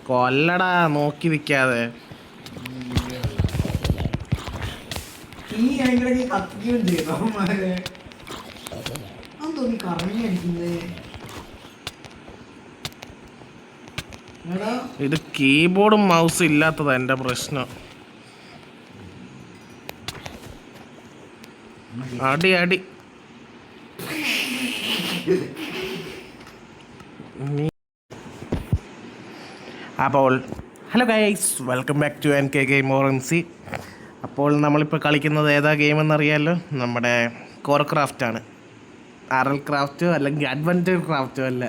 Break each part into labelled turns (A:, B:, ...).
A: കൊല്ലടാ നോക്കി നിൽക്കാതെ. ഇത് കീബോർഡും മൗസും ഇല്ലാത്തതാ എൻ്റെ പ്രശ്നം. അടി അടി. അപ്പോൾ hello guys, welcome back to NK Game Orency. അപ്പോൾ നമ്മളിപ്പോൾ കളിക്കുന്നത് ഏതാ ഗെയിം എന്നറിയാമല്ലോ, നമ്മുടെ കോർ ക്രാഫ്റ്റാണ്. RL ക്രാഫ്റ്റോ അല്ലെങ്കിൽ അഡ്വഞ്ചർ ക്രാഫ്റ്റോ അല്ല.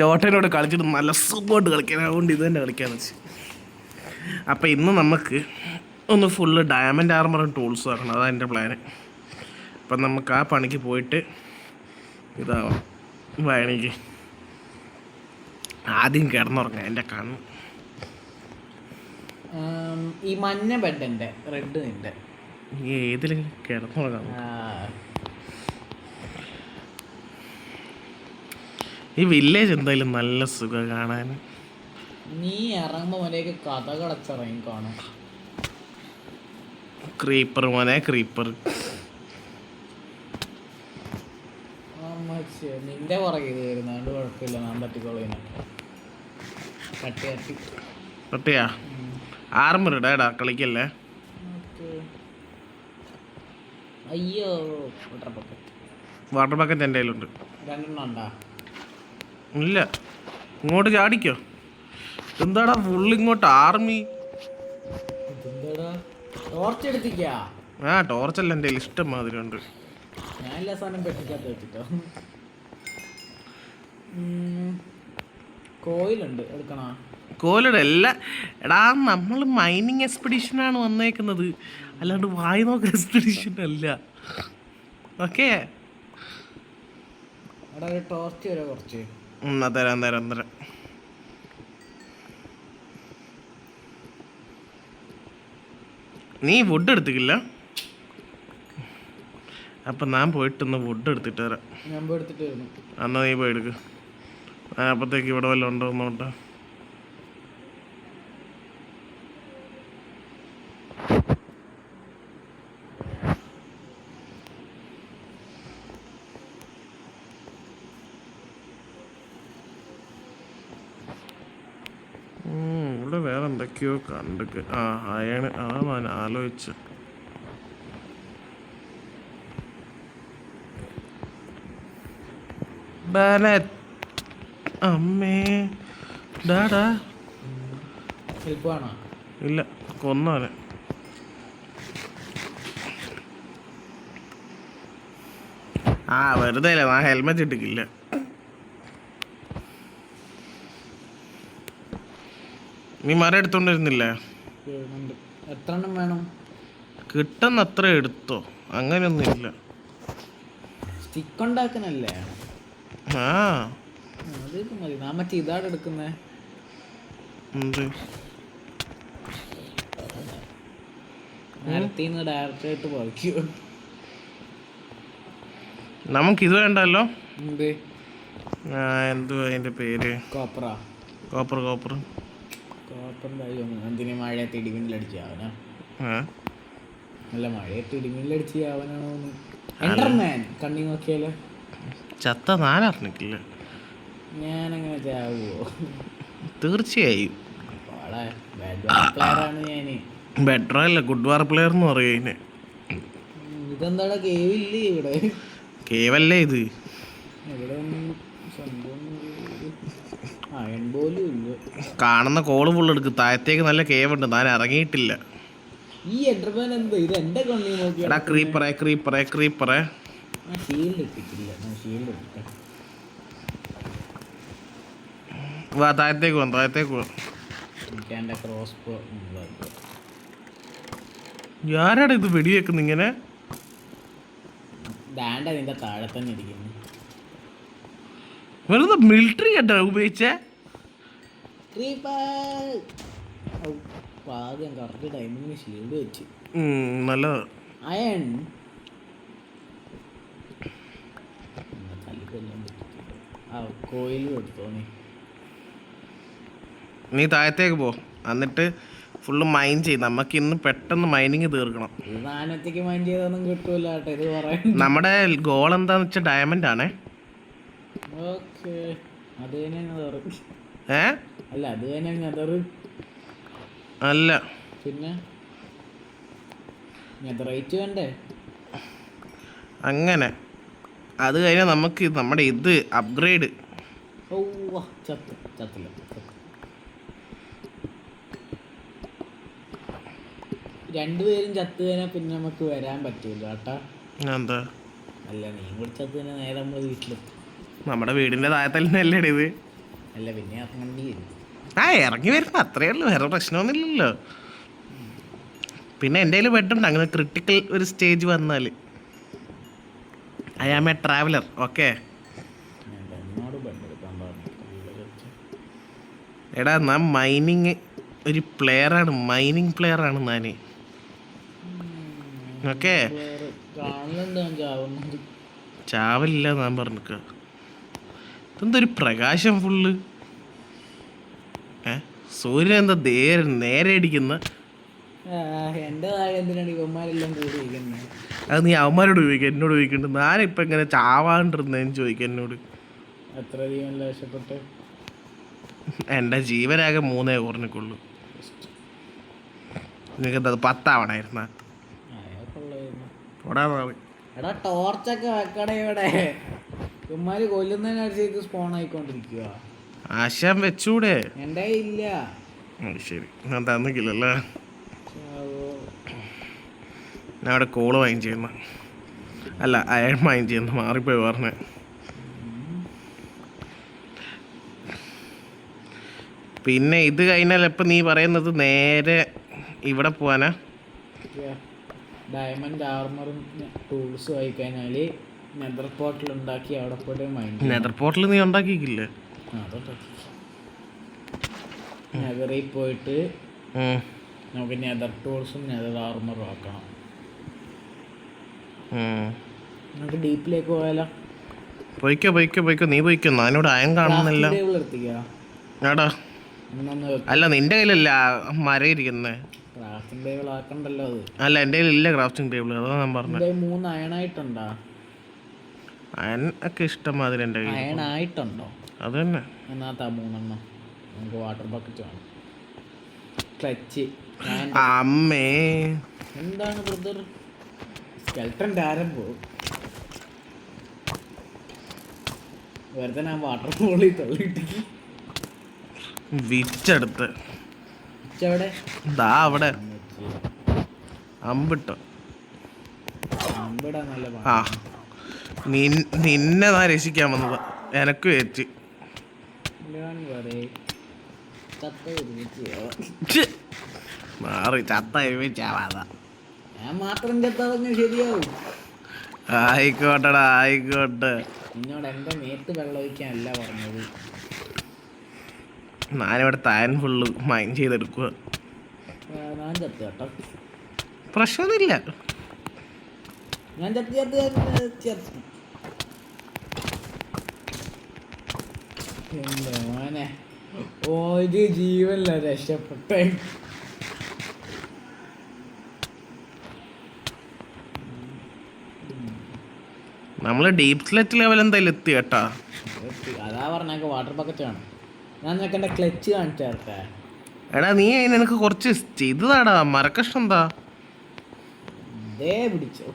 A: ചോട്ടനോട് കളിച്ചിട്ട് നല്ല സുഖമായിട്ട് കളിക്കാൻ, അതുകൊണ്ട് ഇത് തന്നെ കളിക്കാമെന്ന് വെച്ച്. അപ്പോൾ ഇന്ന് നമുക്ക് ഒന്ന് ഫുള്ള് ഡയമണ്ട് ആർമറും ടൂൾസും ആക്കണം, അതാണ് എൻ്റെ പ്ലാന്. അപ്പം നമുക്ക് ആ പണിക്ക് പോയിട്ട് ഇതാവാം. വയണിക്ക് ആദ്യം കിടന്നുറങ്ങാം. എൻ്റെ കണ്ണ്
B: ഈ മഞ്ഞ ബെഡ് റെഡ് നിന്റെ
A: ഏതിലും കിടന്നുറങ്ങാം. ഈ വില്ലേജ് എന്തായാലും നല്ല സുഖം കാണാൻ.
B: നീ ഇറങ്ങുമ്പോ മര്യാദക്ക് കഥ കടച്ചിറങ്ങി കാണും.
A: ക്രീപ്പർ മോനെ ക്രീപ്പർ.
B: നിന്റെ പുറകെ ഇത് വരുന്നുണ്ട്, കുഴപ്പമില്ല, ഞാൻ തട്ടിക്കോളീനെ.
A: പട്ടിയാ ആർമർ ഇടാടാ, കളിക്കല്ലേ.
B: അയ്യോ,
A: വാട്ടർ ബക്കറ്റ് എൻ്റെ കയ്യിലുണ്ട്.
B: രണ്ടെണ്ണം ഉണ്ടാ?
A: ഇല്ല, ഇങ്ങോട്ട് ചാടിക്കോ. എന്താടാ ഫുള്ള് ഇങ്ങോട്ട് ആർമി.
B: ടോർച്ച് എടുത്തിക്കാ?
A: ആ ടോർച്ചല്ല എൻ്റെ കയ്യിൽ ഇഷ്ടം മാതിരി ഉണ്ട്.
B: ഞാൻ എല്ലാ സാധനം പെട്ടിക്കകത്ത് വെച്ചിട്ടോ. കോയിലുണ്ട്, എടുക്കണോ?
A: കോയിലുണ്ട് എല്ലാ. എടാ നമ്മൾ മൈനിങ് എക്സ്പെഡിഷനാണ് വന്നേക്കുന്നത്, അല്ലാണ്ട് വായി നോക്കുന്ന എക്സ്പെഡിഷൻ അല്ല. ഓക്കെ
B: എടാ ഒരു ടോർച്ച് വരെ കുറച്ച്
A: തരാം തരാം തരാം. നീ വുഡ് എടുത്തിക്കില്ല? അപ്പം ഞാൻ പോയിട്ടൊന്ന് വുഡ് എടുത്തിട്ട് വരാം.
B: ഞാൻ പോയി എടുത്തിട്ട് വരുന്നു.
A: എന്നാ നീ പോയി എടുക്ക്. അപ്പോഴത്തേക്ക് ഇവിടെ വല്ലതും ഉണ്ടോ എന്നോട്ടെ. ഇവിടെ വേറെ എന്തൊക്കെയോ കണ്ടിട്ട്. അയാണ് അതാ ഞാൻ ആലോചിച്ച്. അമ്മേ ഡാടാ ഇല്ല, കൊന്നാനെ. വെറുതെ അല്ല, ഞാൻ ഹെൽമെറ്റ് ഇട്ടിക്കില്ല. നീ മരം എടുത്തോണ്ടിരുന്നില്ലേ?
B: എത്ര എണ്ണം വേണം?
A: കിട്ടുന്ന അത്ര എടുത്തോ, അങ്ങനെയൊന്നും ഇല്ല.
B: സ്റ്റിക്ക് ഉണ്ടാക്കാനല്ലേ? അത് മതി. ഞാൻ മറ്റേ ഇതാണ് എടുക്കുന്നേ. നേരത്തെ ഡയറക്റ്റ് ആയിട്ട് പറിക്കോ.
A: നമുക്കിത് വേണ്ടല്ലോ.
B: എന്ത്?
A: എന്തുവാ അതിന്റെ പേര്?
B: കോപ്പറാ?
A: കോപ്പർ കോപ്പർ
B: കോപ്പറിന്റെ എന്തിനു മഴയത്ത് ഇടിമിന്നലടിച്ച് ആവനാ? അല്ല, മഴയത്ത് ഇടിമിന്നലടിച്ച് ആവനാണോ? എൻഡർമാൻ കണ്ണി നോക്കിയാലോ?
A: ചത്ത നാലറിഞ്ഞിട്ടില്ല.
B: ഞാനങ്ങനെ ചാവുമോ?
A: തീർച്ചയായും.
B: പ്ലെയറാണ് ഞാന്.
A: ബെറ്റർ അല്ല, ഗുഡ് വാർ പ്ലെയർ എന്ന് പറയുന്നതിന്.
B: ഇതെന്താടാ കേവില്ലേ ഇവിടെ?
A: കേവല്ലേ ഇത്?
B: ഇവിടെ അയൺ പോലും ഇല്ല.
A: കാണുന്ന കോള് ഫുള്ള് എടുക്കും. താഴത്തേക്ക് നല്ല കേവുണ്ട്, ഞാൻ ഇറങ്ങിയിട്ടില്ല.
B: ഈ എൻഡർമാൻ എന്താ ഇത്? എന്റെ കണ്ണി നോക്കിയാ
A: ക്രീപ്പറേ ക്രീപ്പറേ ക്രീപ്പറേ.
B: ഷീൽഡ് ഇട്ടിട്ടില്ല, ഷീൽഡ് ഇട്ടിട്ട്
A: വാ, താഴത്തേക്ക് പോകാം താഴത്തേക്ക് പോകാം.
B: എൻ്റെ ക്രോസ്
A: ആരാടാ ഇത് വെടിവെക്കുന്നു ഇങ്ങനെ?
B: ദാണ്ട നിന്റെ താഴെ തന്നെ ഇരിക്കുന്നു.
A: വെറുതെ മിലിറ്ററി കേട്ടോ ഉപയോഗിച്ചേ.
B: ആദ്യം കറക്റ്റ് ടൈമിന് ഷീൽഡ് വെച്ച്
A: നല്ലതാണ്.
B: അയൺ കൊല്ലാൻ പറ്റത്തില്ല. ആ കോയിലും എടുത്തോ
A: നീ താഴത്തേക്ക് പോ, എന്നിട്ട് ഫുള്ള് മൈൻ ചെയ്യും. നമുക്ക് ഇന്ന് പെട്ടെന്ന് മൈനിങ് തീർക്കണം.
B: ഇത് നാനത്തേക്ക് മൈൻഡ് ചെയ്തൊന്നും കിട്ടൂല കേട്ടോ, ഇത് പറയാൻ.
A: നമ്മുടെ ഗോൾ എന്താന്ന് വെച്ചാൽ ഡയമണ്ട് ആണേ.
B: ഓക്കെ, അത് തന്നെ നെതറ്. അല്ല, അത് തന്നെ നെതറ്
A: അല്ല,
B: പിന്നെ നെതറൈറ്റ് വേണ്ടേ?
A: അങ്ങനെ അത് കഴിഞ്ഞാൽ നമുക്ക് നമ്മുടെ ഇത് അപ്ഗ്രേഡ്.
B: ഓ ചത്തില്ല. രണ്ടുപേരും ചത്ത് കഴിഞ്ഞാൽ പിന്നെ നമുക്ക് വരാൻ പറ്റൂല കേട്ടാ.
A: എന്താ?
B: അല്ല, നീ കൂടി ചത്ത് തന്നെ നേരെ നമ്മൾ വീട്ടിലെത്തും.
A: നമ്മുടെ വീടിൻ്റെ താഴത്തല്ലേ ഇത്?
B: അല്ല, പിന്നെ ഇറങ്ങേണ്ടി വരും.
A: ഇറങ്ങി വരുമ്പോൾ അത്രയേ ഉള്ളൂ, വേറെ പ്രശ്നമൊന്നുമില്ലല്ലോ. പിന്നെ എൻ്റെ കയ്യിൽ ബെഡുണ്ട്. അങ്ങനെ ക്രിട്ടിക്കൽ ഒരു സ്റ്റേജ് വന്നാൽ I am a traveller. Okay എടാ, ഞാൻ മൈനിങ് ഒരു പ്ലെയറാണ്, മൈനിങ് പ്ലെയറാണ് ഞാൻ. ഓക്കെ, ചാവലില്ല ഞാൻ പറഞ്ഞിക്ക. ഇതെന്തൊരു പ്രകാശം ഫുള്ള്. സൂര്യൻ എന്താ നേരെ അടിക്കുന്ന?
B: എൻ്റെ താഴെ എന്തിനാണ് ഇവന്മാരെല്ലാം കൂടി ഇരിക്കുന്നത്?
A: അത് നീ അവന്മാരോട് ചോദിക്കുക, എന്നോട് ചോദിക്കുന്നുണ്ട്. ഞാനിപ്പോൾ ഇങ്ങനെ ചാവാണ്ടിരുന്നേന്ന് ചോദിക്കുക എന്നോട്.
B: എത്ര ജീവനല്ല രക്ഷപ്പെട്ട്?
A: എൻ്റെ ജീവനാകെ 3 കുറഞ്ഞുള്ളൂ. നിനക്കത് 10 ആവണായിരുന്ന?
B: എടാ, ടോർച്ചൊക്കെ വെക്കടേ ഇവിടെ. ഇവന്മാര് കൊല്ലുന്നതിനനുസരിച്ച് സ്പോൺ ആയിക്കൊണ്ടിരിക്കുക.
A: ആശാൻ വെച്ചൂടെ?
B: എൻ്റെ ഇല്ല.
A: ശരി, ഞാൻ തന്നിക്കില്ലല്ലേ. ഞാൻ അവിടെ കോള് മൈൻ ചെയ്യുന്ന, അല്ല അയൺ മൈൻ ചെയ്യുന്ന, മാറിപ്പോയി പറഞ്ഞേ. പിന്നെ ഇത് കഴിഞ്ഞാൽ ഇപ്പം നീ പറയുന്നത് നേരെ ഇവിടെ പോവാനാ?
B: ഡയമണ്ട് ആർമറും ടൂൾസും ആയി കഴിഞ്ഞാൽ നെതർ പോർട്ടൽ ഉണ്ടാക്കി അവിടെ പോയിട്ട് മൈൻഡ്.
A: നെതർ പോർട്ടൽ നീ ഉണ്ടാക്കിക്കില്ലേ?
B: നെതറിൽ പോയിട്ട് നമുക്ക് നെതർ ടൂൾസും നെതർ ആർമറും ആക്കണം. നമുക്ക് ഡീപ്പിലേക്ക് പോയാലോ?
A: പോയിക്കോ നീ പോയിക്കോ. ഞാനിവിടെ അയൺ കാണുന്നില്ല. എടാ, അല്ല നിന്റെ കയ്യിലല്ല മരം ഇരിക്കുന്നേ.
B: ക്രാഫ്റ്റിംഗ് ടേബിൾ ആക്കണ്ടല്ലോ അത്.
A: അല്ല, എൻ്റെ കയ്യിലില്ല ക്രാഫ്റ്റിംഗ് ടേബിൾ, അതാ ഞാൻ പറഞ്ഞത്.
B: 3 അയണായിട്ടുണ്ടോ?
A: അയൺ ഒക്കെ ഇഷ്ടംമാതിരി എൻ്റെ കയ്യിൽ.
B: അയണായിട്ടുണ്ടോ?
A: അത് തന്നെ.
B: എന്നാത്താ 3 നമുക്ക് വാട്ടർ ബക്കറ്റ് വേണം. ക്ലച്ച്.
A: അമ്മേ,
B: എന്താണ് ബ്രദർ? സ്കെൽട്ടൻ്റെ ആരംഭം. വെറുതെ ഞാൻ വാട്ടർ ഫോളിൽ തള്ളിയിട്ട്
A: വിറ്റെടുത്ത്
B: എവിടെ?
A: ദാ അവിടെ അമ്പിട്ടോ.
B: അമ്പിടാ നല്ല.
A: ആ, നിന്നെ ഞാൻ രക്ഷിക്കാൻ വന്നത്. എനക്ക് ഏറ്റ് മാറി ചത്ത ഒരുമിച്ചാവാതാ.
B: ഞാൻ മാത്രം ചത്തതങ്ങ് ശരിയാവും.
A: ആയിക്കോട്ടെടാ, ആയിക്കോട്ടെ.
B: എന്നോട് എൻ്റെ മേത്ത് വെള്ളം ഒഴിക്കാനല്ല പറഞ്ഞത്.
A: ഞാനിവിടെ താൻ ഫുള്ള് മൈൻ ചെയ്തെടുക്കുക.
B: ഞാൻ ചത്ത് കേട്ടോ,
A: പ്രശ്നമൊന്നുമില്ല.
B: ഞാൻ ചത്ത് എൻ്റെ മോനെ, ഒരു ജീവനല്ല രക്ഷപ്പെട്ടെ.
A: നമ്മൾ ഡീപ് സ്ലെറ്റ് ലെവൽ എന്തായാലും എത്തി കേട്ടാ.
B: അതാ പറഞ്ഞ വാട്ടർ ബക്കറ്റ് ആണ്. ഞാൻ നിനക്ക് എൻ്റെ ക്ലച്ച് കാണിച്ചു തരട്ടെ.
A: എടാ, നീ നിനക്ക് കുറച്ച് ഇത് താടാ, മരക്കഷ്ണം എന്താ
B: പിടിച്ചോ.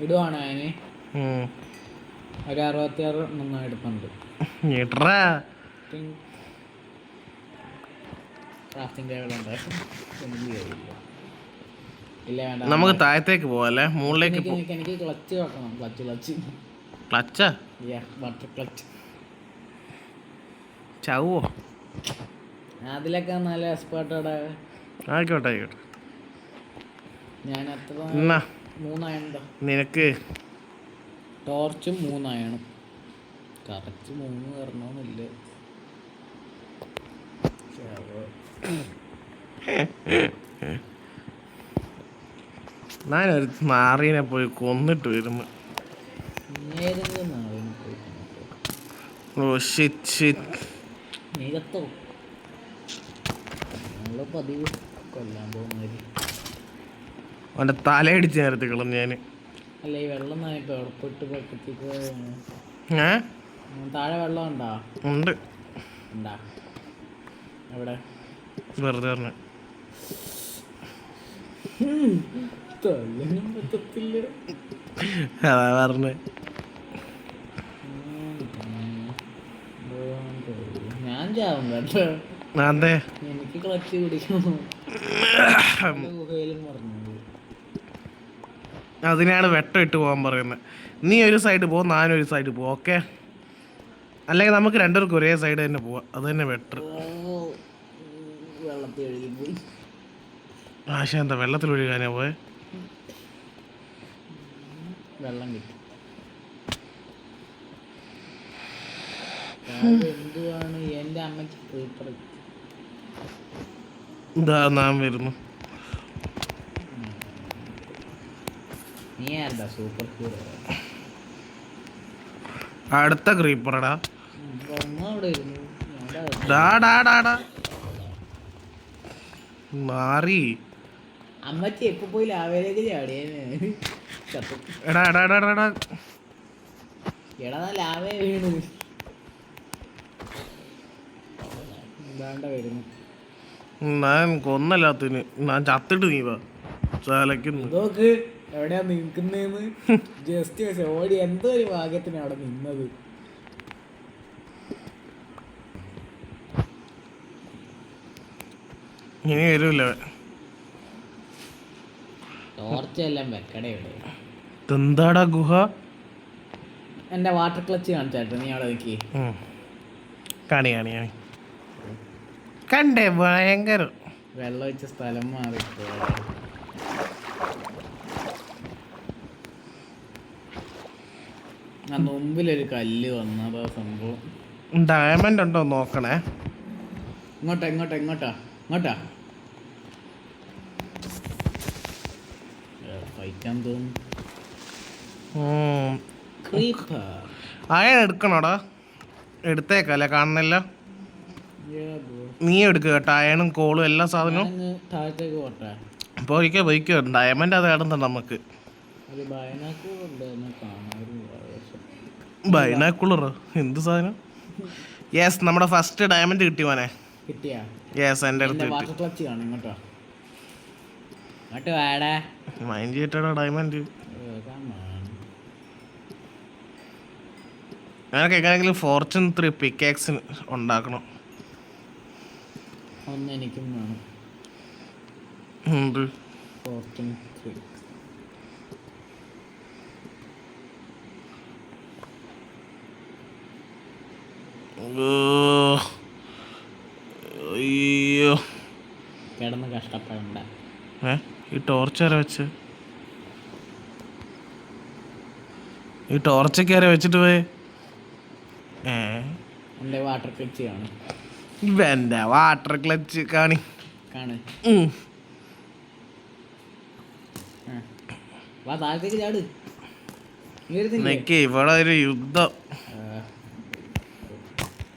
B: ഇടുവാണ് ഞാന്. ഒരു 66 നന്നായി എടുക്കുന്നുണ്ട്. ക്രാഫ്റ്റിംഗ് ടേബിൾ ഉണ്ട്. ഇല്ല, വേണ്ട.
A: നമുക്ക് താഴത്തേക്ക് പോവാല്ലേ, മുകളിലേക്ക്
B: എനിക്ക് ക്ലച്ച് വെക്കണം.
A: ക്ലച്ചാ?
B: Butter clutch.
A: ചാവോ?
B: അതിലൊക്കെ നല്ല എക്സ്പേർട്ടോടെ.
A: ആയിക്കോട്ടെ.
B: ഞാൻ അത്ര 3 അയണുണ്ടോ
A: നിനക്ക്?
B: ടോർച്ചും 3 അയണും. കറക്റ്റ് 3 വരണമെന്നില്ല.
A: ഞാനൊരു നാറീനെ പോയി കൊന്നിട്ട് വരുന്നു.
B: ഏതെങ്കിലും നാളിനെ പോയി കണ്ടോ?
A: Oh shit.
B: നീകത്തോ നമ്മള് പതിവ് കൊല്ലാൻ പോകുന്നവര്.
A: അവൻ്റെ തലയടിച്ച് നേരത്തെ കളഞ്ഞു ഞാൻ.
B: അല്ല ഈ വെള്ളം നനയിപ്പോ ഉറപ്പിട്ട് പക്കത്തേക്ക്
A: ഏ
B: താഴെ വെള്ളം ഉണ്ടാ
A: ഉണ്ട്.
B: ഉണ്ടാ എവിടെ?
A: വെറുതെ പറഞ്ഞ
B: തല്ലാനും പറ്റത്തില്ല.
A: അതാ പറഞ്ഞേ.
B: ഞാൻ ചാവും കേട്ടോ.
A: അതെ
B: എനിക്ക് ക്ലച്ച് പിടിക്കണം. ഗുഹയിലും പറഞ്ഞു
A: അതിനാണ് വെട്ടം ഇട്ട് പോകാൻ പറയുന്നത്. നീ ഒരു സൈഡ് പോകും, ഞാനൊരു സൈഡ് പോകും. ഓക്കെ, അല്ലെങ്കിൽ നമുക്ക് രണ്ടുപേർക്കും ഒരേ സൈഡ് തന്നെ പോവാം. അത് തന്നെ ബെറ്റർ.
B: വെള്ളത്തിൽ ഒഴുകിപ്പോയി.
A: പക്ഷേ എന്താ വെള്ളത്തിൽ ഒഴുകാനാ പോയെ?
B: വെള്ളം കിട്ടി. എന്തുവാണ് എൻ്റെ അമ്മയ്ക്ക് പേപ്പർ?
A: ഇതാ നാം വരുന്നു.
B: നീ ആരുടാ സൂപ്പർ ഹീറോ?
A: അടുത്ത ക്രീപ്പറടാ.
B: അവിടെ ഇരുന്നു
A: മാറി.
B: അമ്മച്ചി എപ്പോ പോയി ലാവയിലേക്ക് ചാടിയേന്.
A: എടാ എടാ എടാ എടാ
B: എടാ ലാവേ വീണ് എന്താണ്ട വരുന്നു.
A: ഞാൻ കൊന്നല്ലാത്തിന് ഞാൻ ചത്തിട്ട് നീ വാ ചാലക്കുന്നു.
B: നോക്ക് എവിടെയാ നിൽക്കുന്നേന്ന്. ജസ്റ്റ് ഓടി എന്തോ ഒരു ഭാഗ്യത്തിന് അവിടെ നിന്നത്.
A: ഇനി വരൂല.
B: ടോർച്ചെല്ലാം വെക്കടേ ഇവിടെ.
A: എന്താടാ ഗുഹ?
B: എൻ്റെ വാട്ടർ ക്ലച്ച് കാണിച്ചാട്ടോ. നീ അവിടെ നിൽക്കി
A: കാണി കാണി കാണി കണ്ടേ ഭയങ്കര
B: വെള്ളം വെച്ച സ്ഥലം മാറിപ്പോ. ആ മുമ്പിലൊരു കല്ല് വന്നതാ സംഭവം.
A: ഡയമണ്ട് ഉണ്ടോ നോക്കണേ.
B: ഇങ്ങോട്ടാ ഇങ്ങോട്ടാ ഇങ്ങോട്ടാ ഇങ്ങോട്ടാ ഫൈറ്റാൻ തോന്നുന്നു.
A: അയൺ എടുക്കണോടാ? എടുത്തേക്കല്ലേ, കാണുന്നില്ല. നീ എടുക്കുക കേട്ടോ, അയണും കോളും എല്ലാ സാധനവും.
B: താഴത്തേക്ക് പോട്ടെ.
A: പോയിക്കോ പോയിക്കോ. ഡയമണ്ട് അത് ഇടുന്നുണ്ട് നമുക്ക്. ബൈനാക്കുളറോ എന്ത് സാധനം? യെസ്, നമ്മുടെ ഫസ്റ്റ് ഡയമണ്ട് കിട്ടി മോനെ.
B: കിട്ടിയാ?
A: യെസ്, എൻ്റെ അടുത്ത്
B: വാട്ടർ ക്ലച്ച് കാണും. ഇങ്ങോട്ടോ ഇങ്ങോട്ട് വേടാ.
A: മൈൻഡ് ചെയ്തിട്ടാ ഡയമണ്ട്. ഞാനൊക്കെ എങ്ങനെയെങ്കിലും ഫോർച്യൂൺ 3 പിക്കാക്സിന് ഉണ്ടാക്കണം.
B: ഒന്ന് എനിക്കും വേണം.
A: എന്ത്
B: ഫോർച്യൂൺ 3?
A: അയ്യോ,
B: കിടന്ന് കഷ്ടപ്പെടണ്ട.
A: ഈ ടോർച്ച് ആരാ വെച്ച്? ഈ ടോർച്ചൊക്കെ ആരാ വെച്ചിട്ട് പോയേ?
B: എൻ്റെ വാട്ടർ ക്ലച്ച് കാണും.
A: ഇവൻ്റെ വാട്ടർ ക്ലച്ച് കാണി
B: കാണ്. വാ താഴത്തേക്ക് ചാട്.
A: എനിക്ക് ഇവിടെ ഒരു യുദ്ധം.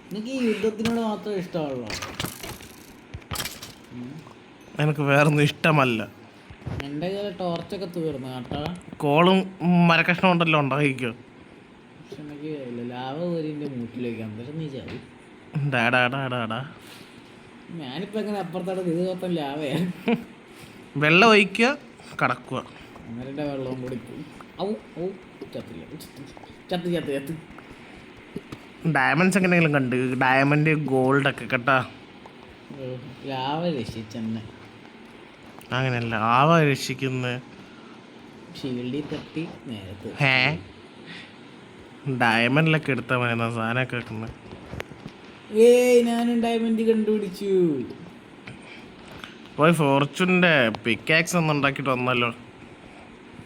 B: എനിക്ക് ഈ യുദ്ധത്തിനോട് മാത്രമേ ഇഷ്ടമുള്ളൂ.
A: എനിക്ക് വേറൊന്നും ഇഷ്ടമല്ല.
B: എൻ്റെ ടോർച്ചൊക്കെ തീർന്നു കേട്ടോ.
A: കോളും മരക്കഷ്ണം ഉണ്ടല്ലോ, ഉണ്ടാക്കിക്കോ.
B: പക്ഷെ എനിക്ക് ലാവ കോരിൻ്റെ മൂട്ടിലേക്ക് അന്തരം നീ ചാടി.
A: ഡാടാടാടാടാ,
B: ഞാനിപ്പോൾ എങ്ങനെ അപ്പുറത്തോടെ ഇത് മൊത്തം ലാവയാണ്.
A: വെള്ളം ഒഴിക്കുക, കടക്കുക.
B: അന്നേരം വെള്ളവും കുടിക്കും. ഔ ഔ ചത്തില്ല. ചത്ത് ചത്ത് ചത്ത്.
A: ഡയമണ്ട്സ് എങ്ങനെയെങ്കിലും കണ്ട്, ഡയമണ്ട് ഗോൾഡ് ഒക്കെ കേട്ടാ.
B: ലാവ രക്ഷിച്ചെന്നെ.
A: അങ്ങനെയല്ല, ആവ രക്ഷിക്കുന്ന
B: ഷീൽഡിൽ തട്ടി നേരത്തെ.
A: ഡയമണ്ടിലൊക്കെ എടുത്താൽ മതി എന്നാ സാധനമൊക്കെ വെക്കുന്നത്.
B: ഏയ് ഞാനും ഡയമണ്ട് കണ്ടുപിടിച്ചു.
A: പോയി ഫോർച്യൂണിൻ്റെ പിക്കാക്സ് ഒന്നും ഉണ്ടാക്കിയിട്ട് വന്നല്ലോ.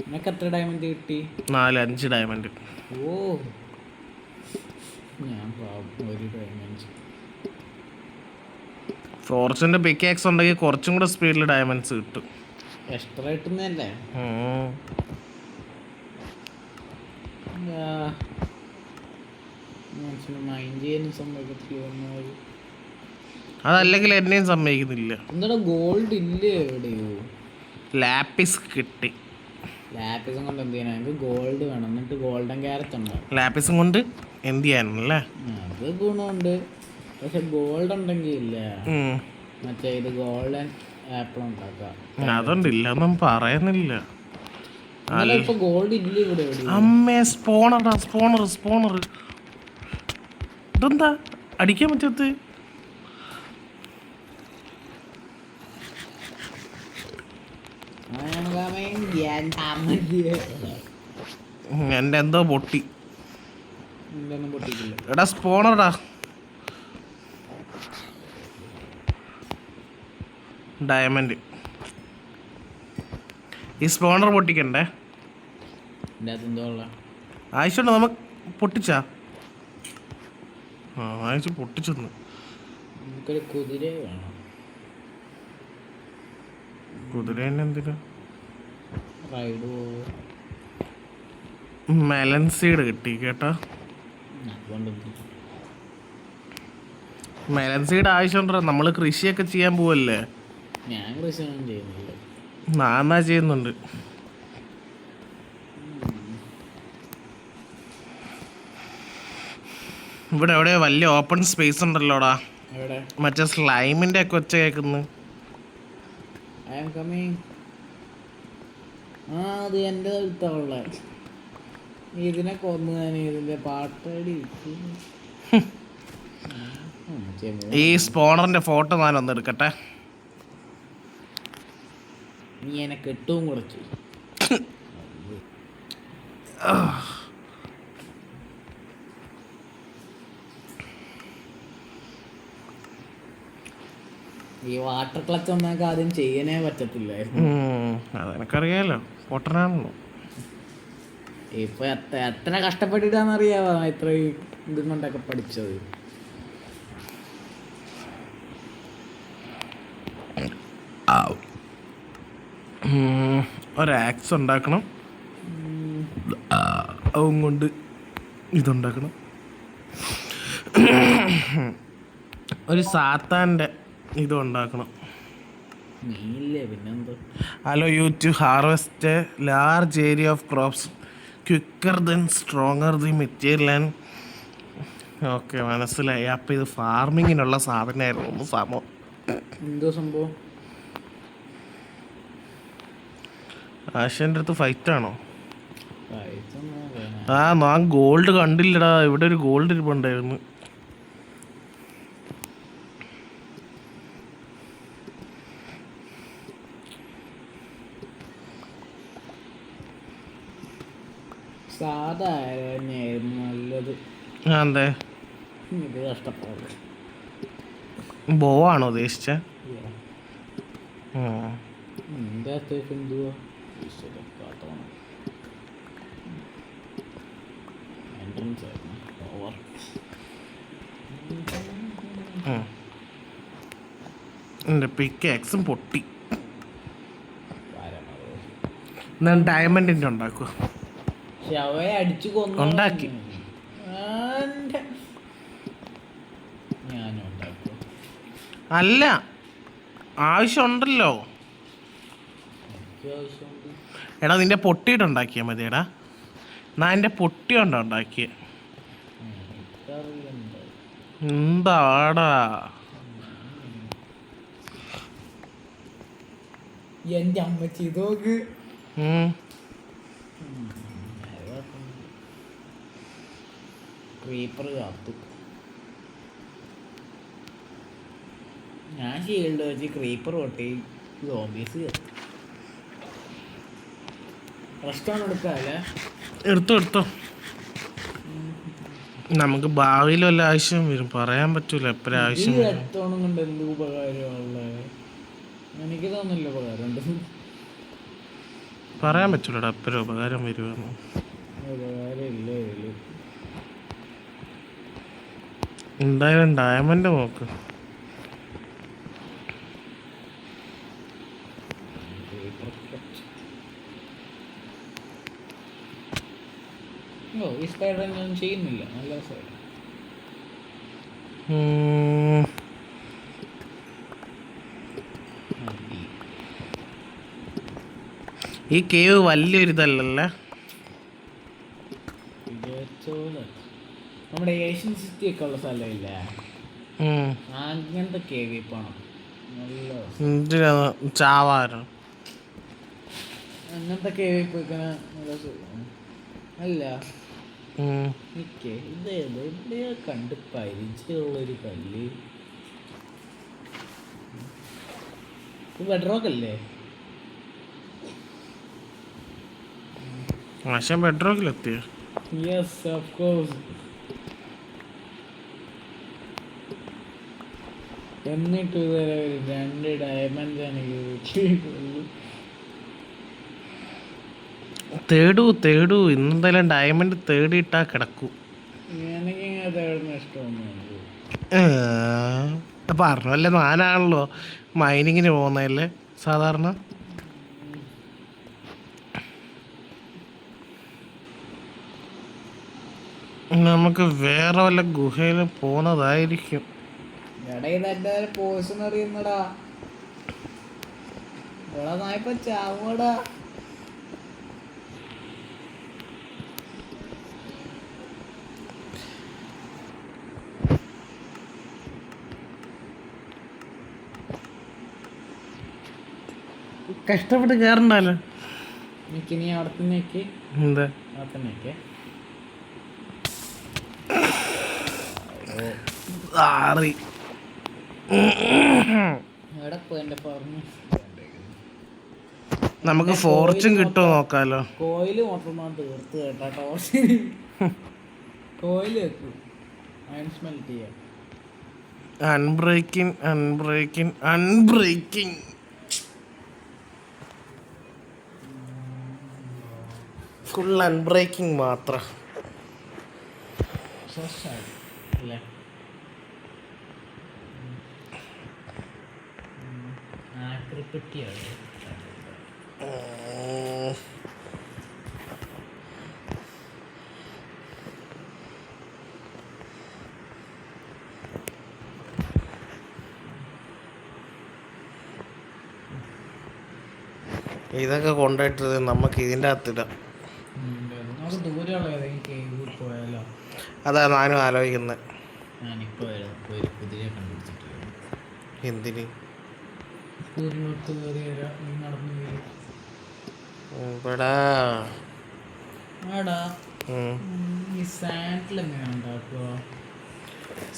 B: നിനക്ക് എത്ര ഡയമണ്ട് കിട്ടി?
A: 4-5 ഡയമണ്ട്.
B: ഓ ഞാൻ ഒരു ഡയമണ്ട്.
A: ഫോർച്യൂണിൻ്റെ പിക്കാക്സ് ഉണ്ടെങ്കിൽ കുറച്ചും കൂടെ സ്പീഡിൽ ഡയമണ്ട്സ് കിട്ടും.
B: എക്സ്ട്രാ കിട്ടുന്നതല്ലേ. മൈൻഡ് ചെയ്യാനും സമ്മതിക്കത്തില്ല.
A: അതല്ലെങ്കിൽ എന്നെയും സമ്മതിക്കുന്നില്ല.
B: എന്താ ഗോൾഡ് ഇല്ലേ എവിടെയോ?
A: ലാപ്പിസ് കിട്ടി.
B: ലാപ്പിസും കൊണ്ട് എന്ത് ചെയ്യാനാ? എനിക്ക് ഗോൾഡ് വേണം. എന്നിട്ട് ഗോൾഡൻ ക്യാരറ്റ് ഉണ്ടാവും.
A: ലാപ്പിസും കൊണ്ട് എന്ത് ചെയ്യാനല്ലേ?
B: അത് ഗുണമുണ്ട്. പക്ഷെ ഗോൾഡ് ഉണ്ടെങ്കിൽ ഇല്ല മറ്റേ ഇത് ഗോൾഡൻ ആപ്പിൾ ഉണ്ടാക്കാം.
A: അതുകൊണ്ടില്ല ഒന്നും പറയുന്നില്ല.
B: ഇപ്പൊ ഗോൾഡ് ഇല്ല ഇവിടെ.
A: അമ്മേ സ്പോണറാ സ്പോണർ. ഇതെന്താ അടിക്കാൻ പറ്റത്ത്? എൻ്റെ എന്തോ പൊട്ടി. എടാ സ്പോണറാ. ഡയമണ്ട്. ഈ സ്പോണർ പൊട്ടിക്കണ്ടേ? ആവശ്യമുണ്ടോ? നമുക്ക് പൊട്ടിച്ചാ ആവശ്യം പൊട്ടിച്ചെന്ന്. കുതിര എന്തിനാ? മെലൻ സീഡ് കിട്ടി കേട്ടോ. മെലൻ സീഡ് ആവശ്യമുണ്ടോ? നമ്മള് കൃഷിയൊക്കെ ചെയ്യാൻ പോവല്ലേ.
B: ഞാൻ കൃഷിയൊന്നും ചെയ്യുന്നില്ല.
A: നാന്നാ ചെയ്യുന്നുണ്ട്. ഇവിടെ എവിടെ വലിയ ഓപ്പൺ സ്പേസ് ഉണ്ടല്ലോടാ. മറ്റേ സ്ലൈമിന്റെ ഒക്കെ ഒച്ച കേൾക്കുന്നു.
B: അത് എൻ്റെ അടുത്തുള്ള ഇതിനെ കൊന്നു. ഞാൻ ഇതിന്റെ പാട്ടടി
A: ഈ സ്പോണറിന്റെ ഫോട്ടോ ഞാൻ ഒന്ന് എടുക്കട്ടെ.
B: നീ എന്നെ കെട്ടും കുറച്ച്. ഈ വാട്ടർ ക്ലച്ച് ഒന്നൊക്കെ ആദ്യം ചെയ്യാനേ പറ്റത്തില്ലായിരുന്നു.
A: അതെനിക്കറിയാലോ, പൊട്ടനാണല്ലോ.
B: ഇപ്പൊ എത്ര കഷ്ടപ്പെട്ടിട്ടാന്നറിയാവോ ഇത്ര ഇതും കൊണ്ടൊക്കെ പഠിച്ചത്.
A: ഒരാക്സ് ഉണ്ടാക്കണം, അതും കൊണ്ട് ഇതുണ്ടാക്കണം. ഒരു സാത്താൻ്റെ ഇതും ഉണ്ടാക്കണം. Allow you to harvest a large area of crops quicker than stronger the material. Okay, മനസ്സിലായി. അപ്പം ഇത് ഫാർമിങ്ങിനുള്ള സാധനമായിരുന്നു സംഭവം.
B: എന്തോ സംഭവം?
A: ആശാൻ്റെ അടുത്ത് ഫൈറ്റാണോ? ഞാൻ ഗോൾഡ് കണ്ടില്ലടാ. ഇവിടെ ഒരു ഗോൾഡ് ഇരിപ്പുണ്ടായിരുന്നു.
B: നല്ലത്.
A: അതെ,
B: ഇത് കഷ്ടപ്പാട്.
A: ബോ ആണോ ഉദ്ദേശിച്ച? എൻ്റെ പിക്കാക്സും പൊട്ടി. ഞാൻ ഡയമണ്ടിൻ്റെ ഉണ്ടാക്കുക. ഉണ്ടാക്കി. അല്ല, ആവശ്യമുണ്ടല്ലോ. എടാ നിന്റെ പൊട്ടിയിട്ടുണ്ടാക്കിയാൽ മതി. എടാ ഞാൻ എൻ്റെ പൊട്ടി കൊണ്ടാ ഉണ്ടാക്കിയ. എന്താടാ
B: എൻ്റെ അമ്മച്ചി ഇതോക്ക് ക്രീപ്പർ കാത്തു. ഞാൻ ഷീൽഡ് വെച്ച് ക്രീപ്പർ പൊട്ടി സോംബീസ് റെസ്റ്റോറൻറ്റ് എടുക്കാല്ലേ?
A: എടുത്തോ. നമുക്ക് ഭാവിയിൽ വല്ല ആവശ്യം വരും, പറയാൻ പറ്റൂല എപ്പോഴും ആവശ്യം.
B: റെസ്റ്റോറൻറ്റ് കൊണ്ട് എന്ത് ഉപകാരമുള്ള? എനിക്ക് തോന്നില്ല ഉപകാരം ഉണ്ട്.
A: പറയാൻ പറ്റൂലടാ എപ്പോഴും ഉപകാരം വരുമെന്ന്.
B: ഉപകാരം ഇല്ല.
A: എന്തായാലും ഡയമണ്ട് നോക്ക്.
B: ഓ ഈ സ്പൈഡർ ഒന്നും ചെയ്യുന്നില്ല, നല്ല സൈഡ്.
A: ഈ കേവ് വലിയൊരിതല്ലല്ലേ?
B: നമ്മുടെ ഏഷ്യൻ സിറ്റി ഒക്കെ ഉള്ള സ്ഥലമില്ലേ, അങ്ങനത്തെ കേവി പോണം.
A: എന്തിനാ ചാവാരോ?
B: അങ്ങനത്തെ കേവി പോയിക്കാൻ നല്ല സുഖം. അല്ല നിക്കേ, ഇതേതോ എവിടെയോ കണ്ട് പരിചയമുള്ളൊരു കല്ല്. ഇത് ബെഡ്റോക്ക് അല്ലേ?
A: പക്ഷെ ബെഡ്റോക്കിലെത്തിയ
B: യെസ് ഓഫ് കോഴ്സ്. എന്നിട്ട് ഇതുവരെ ഒരു 2 ഡയമണ്ട് എനിക്ക് കിട്ടിയിട്ടുള്ളൂ.
A: തേടൂ ഇന്നെന്തായാലും ഡയമണ്ട് തേടിയിട്ടാ കിടക്കൂ.
B: എനിക്കിങ്ങനെ തേടുന്ന ഇഷ്ടമൊന്നുമില്ല.
A: പറഞ്ഞല്ലേ, ഞാനാണല്ലോ മൈനിങ്ങിന് പോകുന്നതല്ലേ സാധാരണ. നമുക്ക് വേറെ വല്ല ഗുഹയിലും പോകുന്നതായിരിക്കും.
B: പോയിസൺ അറിയുന്നടാ, നായപ്പ ചാവടാ.
A: കഷ്ടപ്പെട്ട് കയറണ്ടല്ലോ.
B: എനിക്കിനി അവിടെ തന്നെയൊക്കെ
A: എന്താ
B: അവിടെ തന്നെയൊക്കെ
A: ആറി
B: എവിടെ പോയി എൻ്റെ പറഞ്ഞു.
A: നമുക്ക് ഫോർച്യൂൺ കിട്ടുമോ നോക്കാലോ.
B: കോയില് മൊത്തം തീർത്ത് കേട്ടോ. കോയില് വെക്കും, അയൺ സ്മെൽറ്റ് ചെയ്യാം.
A: അൺബ്രേക്കിംഗ് ഫുൾ അൺബ്രേക്കിംഗ് മാത്രം
B: അല്ലേ? ആക്രിപ്പെട്ടിയാണ്.
A: ഇതൊക്കെ കൊണ്ടുപോയിട്ട് നമുക്ക് ഇതിൻ്റെ അകത്തിടാം.
B: പോയാലോ?
A: അതാ ഞാനും ആലോചിക്കുന്നത്.
B: ഞാനിപ്പോ കുതിരയെ കണ്ടുപിടിച്ചിട്ടില്ല.
A: എന്തിന്?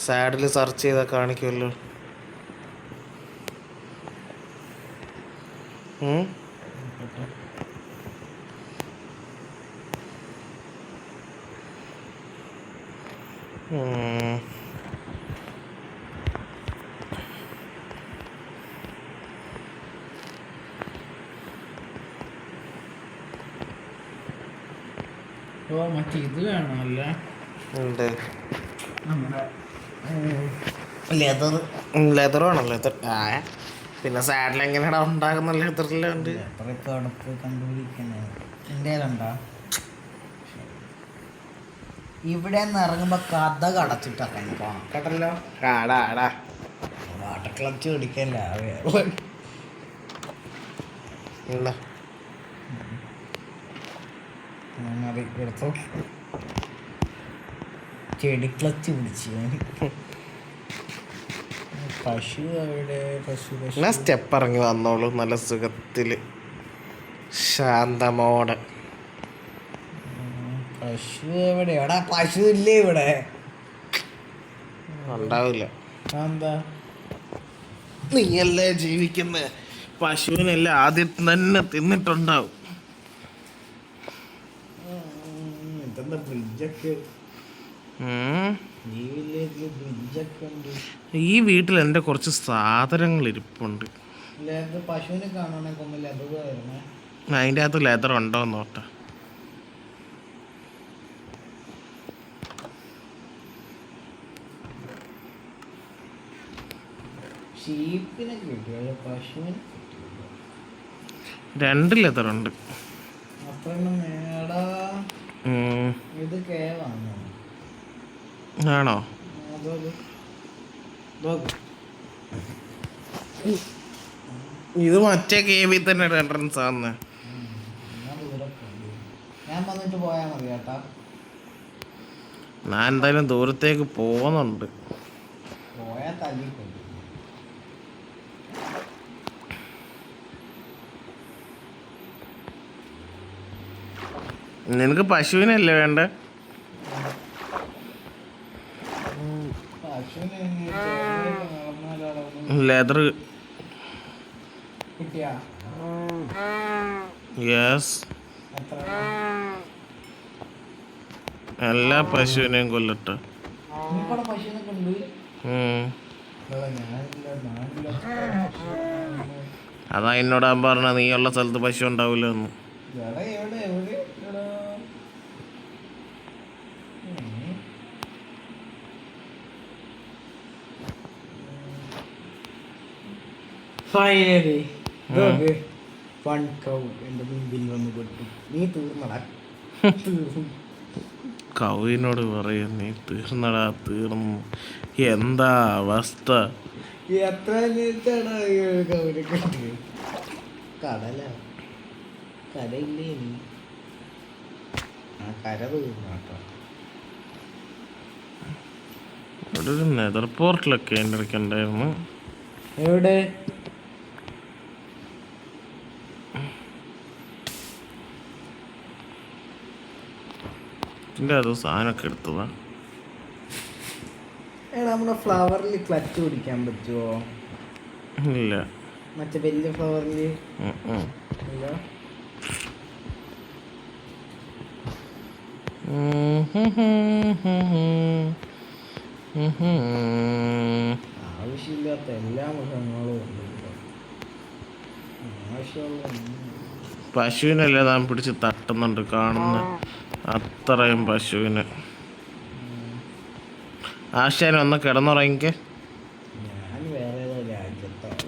A: സാഡിൽ സെർച്ച് ചെയ്താൽ കാണിക്കുമല്ലോ.
B: മറ്റേ ഇത് വേണമല്ലേ?
A: ഉണ്ട്,
B: ലെതർ
A: വേണം. ലെതർ പിന്നെ സാഡിൽ എങ്ങനെയാണോ ഉണ്ടാകുന്ന ലെതറിലുണ്ട്.
B: ഇവിടെ നിന്ന് ഇറങ്ങുമ്പോ കഥ കടച്ചിട്ടൊക്കെ പോണം കേട്ടല്ലോ. വാട്ടർ ക്ലച്ച് പിടിക്കല്ല. എടുത്തോ, ചെടി ക്ലച്ച് പിടിച്ച്. പശു അവിടെ, പശു
A: സ്റ്റെപ്പ് ഇറങ്ങി വന്നോളൂ നല്ല സുഖത്തില് ശാന്തമോടെ.
B: പശു എവിടെ? എടാ പശു ഇല്ലേ ഇവിടെ?
A: ഉണ്ടാവില്ല.
B: എന്താ
A: നീയല്ലേ ജീവിക്കുന്ന പശുവിനെല്ലാം ആദ്യം തന്നെ തിന്നിട്ടുണ്ടാവും.
B: ബ്രിഡ്ജൊക്കെ
A: ഈ വീട്ടിൽ എൻ്റെ കുറച്ച് സാധനങ്ങൾ ഇരിപ്പുണ്ട്.
B: പശുവിനെ കാണാനൊക്കെ ലെതർ ആയിരുന്നേ.
A: അതിൻ്റെ അകത്ത് ലെതർ ഉണ്ടോ നോട്ടെ.
B: ഷീപ്പിനെ കിട്ടിയ പശുവിനെ
A: 2 ലെതർ ഉണ്ട്.
B: ഇത് കേവാണ്.
A: ആണോ? ഇത് മറ്റേ കേവിൽ തന്നെ എൻട്രൻസ് ആന്ന്.
B: ഞാൻ വന്നിട്ട് പോയാ മതി കേട്ടാ.
A: ഞാൻ എന്തായാലും ദൂരത്തേക്ക് പോകുന്നുണ്ട്.
B: പോയാ തല്ലിക്കൊണ്ടു.
A: നിനക്ക് പശുവിനല്ലേ വേണ്ടേ? ലെതർ
B: കിട്ടിയാ?
A: യെസ്. എല്ലാ പശുവിനെയും കൊല്ലട്ടെ.
B: പശുവിനൊക്കെ ഉണ്ട്.
A: അതാ എന്നോട് ഞാൻ പറഞ്ഞ നീ ഉള്ള സ്ഥലത്ത് പശു ഉണ്ടാവില്ല എന്ന്.
B: ഫൈനലി വൺ കൗ എൻ്റെ മുമ്പിൽ വന്ന് പെട്ടു. നീ തീർന്നടാ.
A: കൗവിനോട് പറയും നീ തീർന്നടാ തീർന്നു. എന്താ അവസ്ഥ?
B: എത്ര കൗവിനെ കണ്ടു? കടല കരയില്ലേ നീ? ആ കര തീർന്നാട്ടോ.
A: ഇവിടെ ഒരു നെതർ പോർട്ടിലൊക്കെ എൻ്റെ ഇടയ്ക്ക് ഉണ്ടായിരുന്നു.
B: എവിടെ?
A: ഇതിൻ്റെ അത് സാധനമൊക്കെ എടുത്തതാ.
B: നമ്മുടെ ഫ്ലവറിൽ ക്ലച്ച് പിടിക്കാൻ പറ്റുമോ?
A: ഇല്ല.
B: മറ്റേ വലിയ ഫ്ലവറിൽ ഇല്ല. ആവശ്യമില്ലാത്ത എല്ലാ മൃഗങ്ങളും ഉണ്ട്. ആവശ്യമുള്ള
A: പശുവിനല്ലേ താൻ പിടിച്ച് തട്ടുന്നുണ്ട് കാണുന്ന അത്രയും പശുവിന്. ആശാൻ ഒന്ന് കിടന്നുറങ്ങിക്ക.
B: ഞാൻ വേറെ ഏതോ രാജ്യത്താണ്.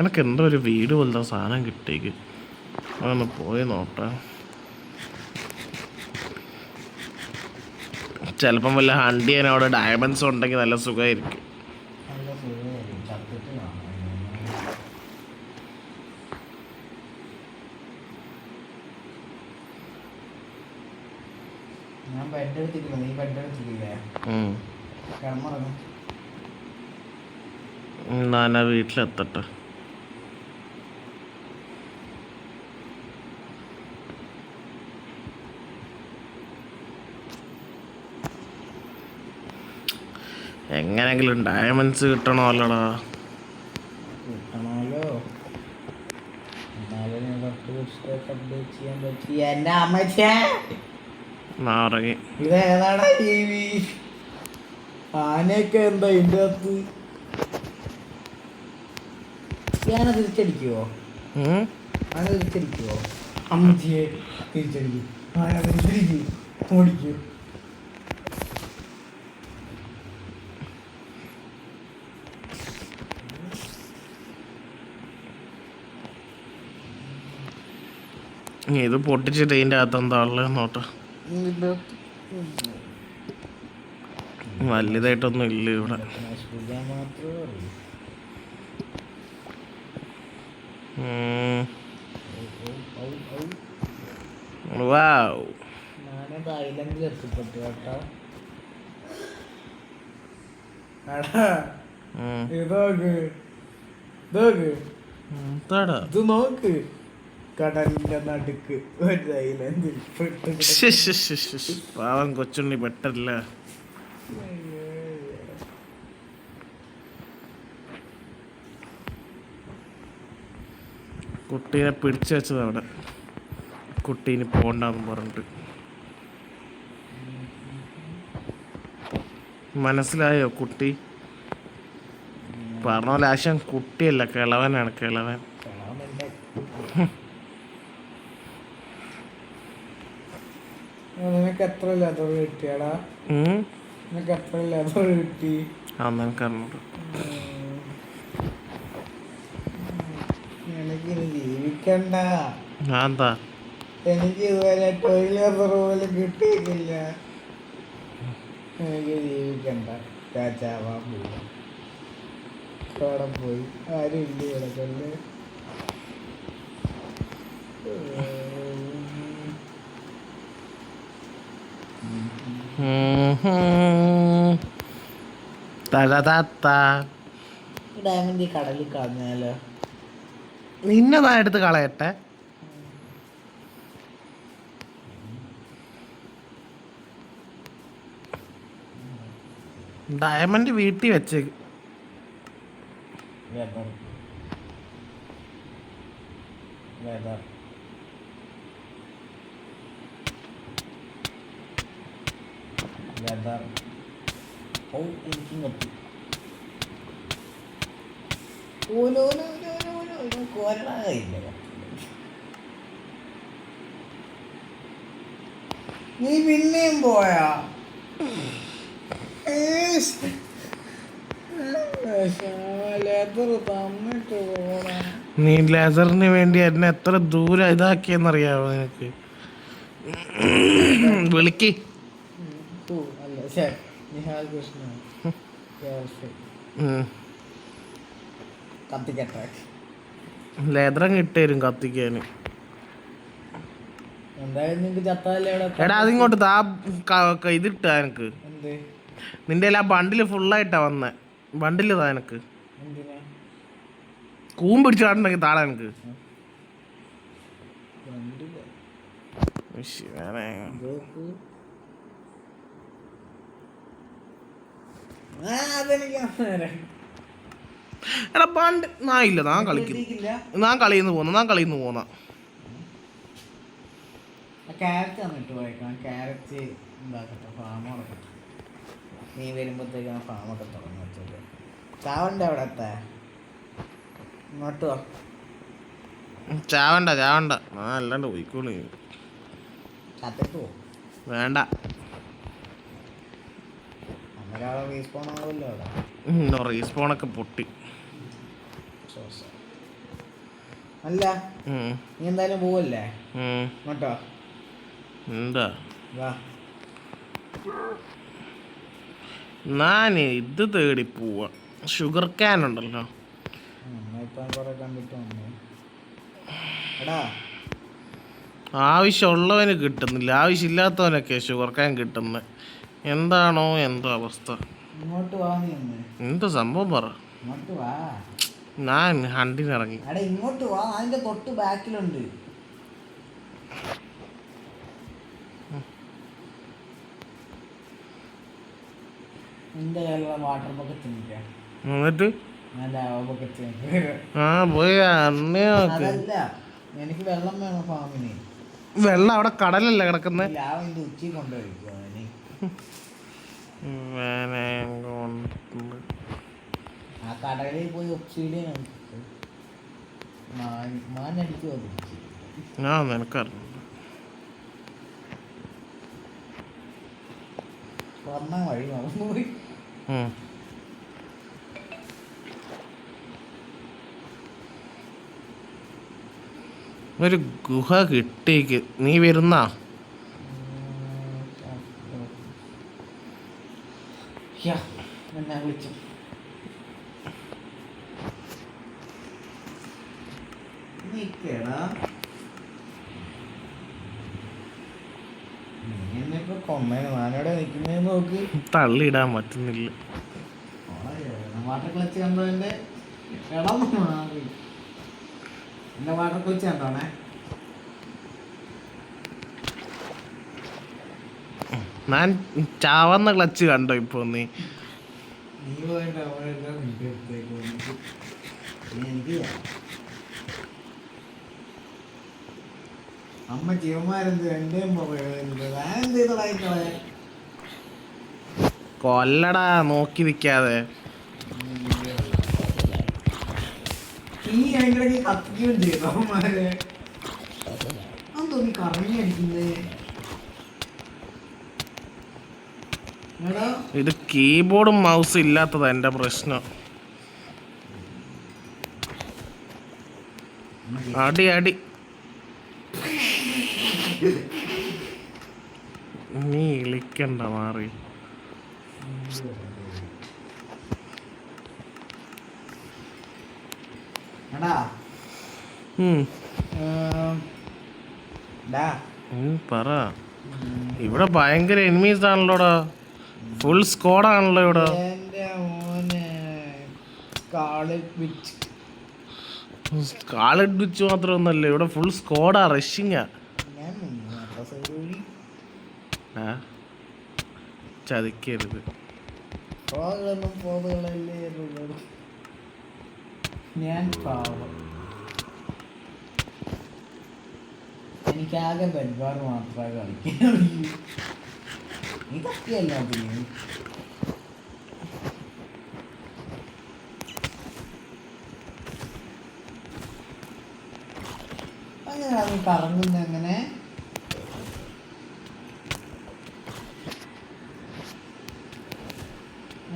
A: എനിക്ക് എന്തോ ഒരു വീട് പോലത്തെ സാധനം കിട്ടിയേക്ക്. അതൊന്ന് പോയി നോക്കാം. ചിലപ്പം വല്ല ഹണ്ട് ചെയ്യാൻ അവിടെ ഡയമണ്ട്സ് ഉണ്ടെങ്കിൽ നല്ല സുഖമായിരിക്കും.
B: ഞാൻ ബെഡ് എടുത്തിട്ടില്ല. നീ ബെഡ് എടുത്തിട്ടില്ലേ? കിടന്നുറങ്ങും.
A: ഞാൻ വീട്ടിലെത്തട്ടെ. എങ്ങനെങ്കിലും ഡയമണ്ട്സ് കിട്ടണമല്ലോടാ.
B: കിട്ടണമല്ലോ. എന്നാലും അപ്ഡേറ്റ് ചെയ്യാൻ പറ്റി. എൻ്റെ അമ്മച്ചേ
A: നാറങ്ങി.
B: ഇതേതാടാ ടിവി? ആനയൊക്കെ എന്താ ഇതിൻ്റെ അകത്ത്? ആന തിരിച്ചടിക്കുവോ? ആന തിരിച്ചടിക്കുവോ? അമ്മച്ചിയെ തിരിച്ചടിക്കും. ആന തിരിച്ചടിക്കും. ഓടിക്കൂ.
A: ഇത് പൊട്ടിച്ചിട്ട് ഇതിൻ്റെ അകത്ത് എന്താ ഉള്ളത് നോട്ടെ. വലുതായിട്ടൊന്നും ഇല്ല ഇവിടെ. വാവ്.
B: ഞാനത് ഐലൻഡിൽ എത്തിപ്പെട്ടു കേട്ടോ. ഇത് നോക്ക്. കടലിന്റെ നടുക്ക് ഒരു ഐലൻഡിൽ
A: പാവം കൊച്ചുണ്ണി പെട്ടല്ല. കുട്ടീനെ പിടിച്ചു വെച്ചത് അവിടെ. കുട്ടീന് പോണ്ടെന്ന് പറഞ്ഞിട്ട്. മനസ്സിലായോ കുട്ടി? പറഞ്ഞ പോലെ ആശാൻ കുട്ടിയല്ല, കിളവനാണ് കിളവൻ.
B: നിനക്ക് എത്ര ലെതർ കിട്ടിയാടാ? നിനക്ക് എത്ര ലെതർ കിട്ടി?
A: ആ നിനക്കറിഞ്ഞു.
B: എനിക്കിനി ജീവിക്കണ്ട.
A: എന്താ
B: എനിക്ക് ഇതുവരെ ടോയ്ലറ്റ് പോലും കിട്ടിയിട്ടില്ല. എനിക്ക് ജീവിക്കണ്ട. ചാവാൻ പോവാ. അവിടെ പോയി ആരും ഇല്ല ഇവിടെ കൊല്ല്. ഡയമണ്ട് ഈ കടലിൽ കളഞ്ഞാലോ?
A: നിന്നതാ എടുത്ത് കളയട്ടെ. ഡയമണ്ട് വീട്ടിൽ വെച്ച്
B: എനിക്കും കത്തി. നീ പിന്നെയും പോയാ?
A: നീ ലേസറിന് വേണ്ടി എന്നെ എത്ര ദൂരം ഇതാക്കിയെന്നറിയാവോ നിനക്ക്? വിളിക്ക്. ലേതരം കിട്ടേരും കത്തിക്കാന്. എടാ അതിങ്ങോട്ട് താ ഇതിട്ടാ എനിക്ക്. നിന്റെ ആ ബണ്ടില് ഫുള്ളായിട്ടാ വന്നേ. ബണ്ടില് താ എനക്ക് കൂമ്പ് പിടിച്ച് കാട്ടുണ്ടെങ്കിൽ താഴെ എനിക്ക്. എടാ ബണ്ട് ഇല്ല ഞാൻ കളിന്ന് പോന്ന
B: ക്യാരറ്റ് തന്നിട്ട് പോയേക്കാം. ക്യാരറ്റ് ഉണ്ടാക്കട്ടെ, ഫാം തുടങ്ങട്ടെ. നീ വരുമ്പോഴത്തേക്കാണ് ഫാമൊക്കെ തുറന്നു വെച്ചത്. ചാവണ്ട അവിടെ എത്താ? ഇങ്ങോട്ട് വാ.
A: ചാവണ്ട ഞാൻ അല്ലാണ്ട് പോയിക്കോളൂ.
B: ചത്തിട്ട് പോ.
A: വേണ്ട,
B: അന്നേരം റീസ്പോൺ ആവുമല്ലോ അവിടെ.
A: റീസ്പോണൊക്കെ പൊട്ടി.
B: അല്ല നീ എന്തായാലും പോവല്ലേ? ഇങ്ങോട്ടോ
A: എന്താ
B: വാ.
A: ഞാൻ ഇത് തേടി പോവാ. ഷുഗർ ക്യാൻ ഉണ്ടല്ലോ. ആവശ്യമുള്ളവന് കിട്ടുന്നില്ല, ആവശ്യമില്ലാത്തവനൊക്കെ ഷുഗർ ക്യാൻ കിട്ടുന്നത്. എന്താണോ എന്തോ അവസ്ഥ. എന്ത് സംഭവം പറ. ഞാൻ ഹണ്ടിനിറങ്ങി.
B: ഇങ്ങോട്ട് വാ, അതിന്റെ തൊട്ട് ബാക്കിലുണ്ട്. വാട്ടർ ബക്കറ്റ്
A: എന്നിട്ട്
B: എനിക്ക് വെള്ളം വേണം ഫാമിന്.
A: വെള്ളം അവിടെ കടലല്ലേ കിടക്കുന്നത്?
B: ഉച്ചി കൊണ്ടുപോയിക്കോ. ആ കടകളിൽ പോയി ഒപ്സീഡിയൻ മാനടിക്കുമോ?
A: നിനക്കറിഞ്ഞു
B: വന്ന വഴി മറന്നുപോയി.
A: ഒരു ഗുഹ കിട്ടിക്ക്. നീ വരുന്നാ?
B: എന്നെ വിളിച്ചു. ഞാനിവിടെ നിൽക്കുന്നേ നോക്ക്.
A: തള്ളിയിടാൻ പറ്റുന്നില്ല.
B: വാട്ടർ ക്ലച്ച് കണ്ടോ? എന്റെ ഇളം മാറി. എന്റെ വാട്ടർ ക്ലച്ച് കണ്ടോണേ.
A: ഞാൻ ചാവന്ന ക്ലച്ച് കണ്ടോ ഇപ്പൊ? നീ
B: പോയിട്ട് എനിക്ക് അമ്മ ജീവന്മാരെന്ത് എന്റെയും
A: കൊല്ലടാ നോക്കി നിൽക്കാതെ.
B: നീ അതിൻ്റെ കത്തിക്കുകയും ചെയ്തു അവന്മാരെ. അതെന്തോ നീ കറങ്ങി അടിക്കുന്നത്?
A: ഇത് കീബോർഡും മൗസും ഇല്ലാത്തതാ എൻ്റെ പ്രശ്നം. അടി അടി നീ ഇളിക്കണ്ട മാറി.
B: എടാ ഡാ
A: പറ. ഇവിടെ ഭയങ്കര എനിമീസ് ആണല്ലോടാ, ഫുൾ സ്ക്വാഡാണല്ലോ ഇവിടെ.
B: എൻ്റെ മോനെ
A: സ്കാർലെറ്റ് വിച്ച് മാത്രമൊന്നല്ല, ഇവിടെ ഫുൾ സ്ക്വാഡാ, റഷിങ്ങാ.
B: ഞാൻ
A: ചതിക്കരുത്.
B: ഞാൻ പാവം, എനിക്കാകെ ബെഡ് ബാർ മാത്രമേ കളിക്കാൻ അറിയൂ. ഇതൊക്കെയല്ല പിന്നെ അങ്ങനെയാ നീ കറങ്ങുന്ന എങ്ങനെ?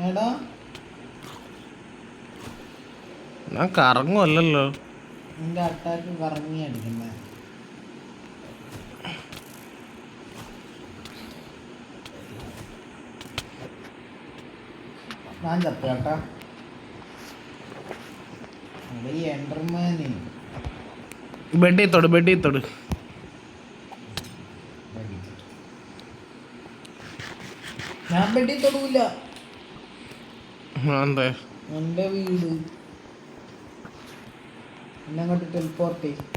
B: ഏടാ
A: ഞാൻ കറങ്ങുമല്ലോ.
B: നിന്റെ അട്ടാക്ക് കറങ്ങി അടിക്കുന്നേ. ഞാൻ ചത്തു കേട്ടാ. ഈ എൻഡർമാന്
A: ബെഡിത്തോട് ബെഡിത്തോട്.
B: ഞാൻ ബെഡി തൊടൂല.
A: എന്തേ?
B: എന്റെ വീട് എന്നെ അങ്ങോട്ട് ടെലിപ്പോർട്ട് ചെയ്യും.